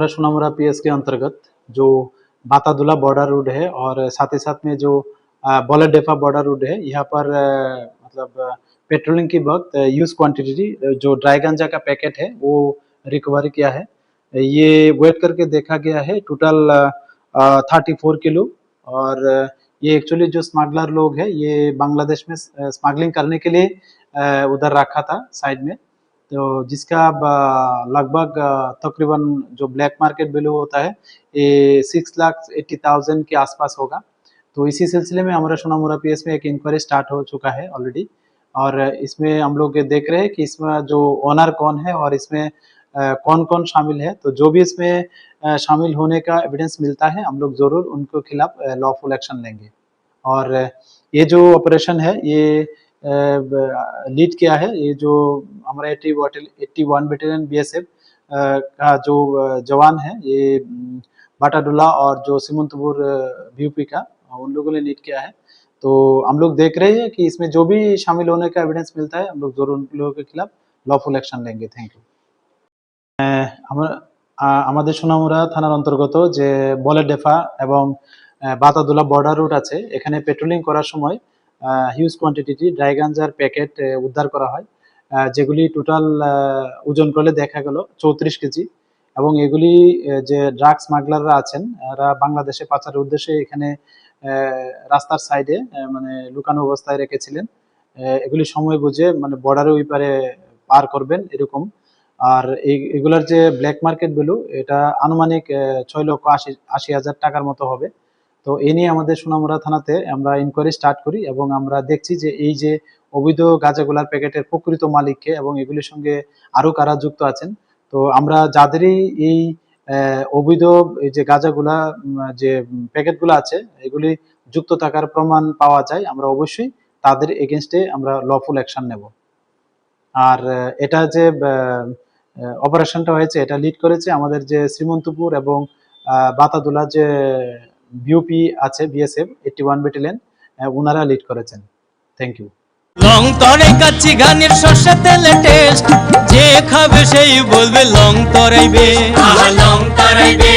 हमारा सोनामुरा पीएस के अंतर्गत जो बातादुला बॉर्डर रोड है और साथ ही साथ में जो बोलेडेफा बॉर्डर रोड है, यहाँ पर मतलब पेट्रोलिंग के वक्त यूज क्वांटिटी जो ड्राई गांजा का पैकेट है वो रिकवर किया है। ये वेट करके देखा गया है, टोटल 34 किलो। और ये एक्चुअली जो स्मगलर लोग हैं ये बांग्लादेश में स्मगलिंग करने के लिए उधर रखा था साइड में, तो जिसका लगभग तकरीबन जो ब्लैक मार्केट वैल्यू होता है ये 6,80,000 के आसपास होगा। तो इसी सिलसिले में हमारा सोनामुरा पीएस में एक इंक्वायरी स्टार्ट हो चुका है ऑलरेडी, और इसमें हम लोग देख रहे हैं कि इसमें जो ओनर कौन है और इसमें कौन कौन शामिल है। तो जो भी इसमें शामिल होने का एविडेंस मिलता है हम लोग जरूर उनके खिलाफ लॉफुल एक्शन लेंगे। और ये जो ऑपरेशन है ये लीड किया है ये जो हमारा 81 बटालियन बीएसएफ का जो जवान है, ये बाटाडुला और जो सीमंतपुर बीयूपी का, उन लोगों ने लीड किया है। तो हम लोग देख रहे हैं कि इसमें जो भी शामिल होने का एविडेंस मिलता है हम लोग जरूर उन लोगों के खिलाफ लॉफुल एक्शन लेंगे। Thank you. আমাদের সোনামুরা থানার অন্তর্গত যে বলেডেফা এবং বাতাদুলা বর্ডার রুট আছে, এখানে পেট্রোলিং করার সময় হিউজ কোয়ান্টিটি ড্রাই গাঞ্জার প্যাকেট উদ্ধার করা হয়, যেগুলি টোটাল ওজন করলে দেখা গেল 34 কেজি। এবং এগুলি যে ড্রাগ স্মাগলাররা আছেন এরা বাংলাদেশে পাচারের উদ্দেশ্যে এখানে রাস্তার সাইডে মানে লুকানো অবস্থায় রেখেছিলেন। এগুলি সময় বুঝে মানে বর্ডারের ওই পারে পার করবেন এরকম। আর এগুলার যে ব্ল্যাক মার্কেট ভ্যালু এটা আনুমানিক 6,80,000 টাকার মতো হবে। তো এই নিয়ে আমাদের সোনামুরা থানাতে আমরা ইনকোয়ারি স্টার্ট করি এবং আমরা দেখছি যে এই যে অবৈধ গাঁজাগুলার প্যাকেটের প্রকৃত মালিককে এবং এগুলির সঙ্গে আরো কারা যুক্ত আছেন। তো আমরা যাদেরই এই অবৈধ এই যে গাঁজাগুলা যে প্যাকেটগুলো আছে এগুলি যুক্ত থাকার প্রমাণ পাওয়া যায়, আমরা অবশ্যই তাদের এগেনস্টে আমরা লফুল অ্যাকশন নেব। আর এটা যে অপারেশনটা হয়েছে এটা লিড করেছে আমাদের যে শ্রীমন্তপুর এবং বাতাদুলা যে বিউপি আছে বিএসএফ 81 ব্যাটালিয়ন, ওনারা লিড করেছেন। Thank you. লং তরাই কাচ্চি গানের সর্ষে তেলে টেস্ট, যে খাবে সেই বলবে লং তরাইবে, লং তরাইবে।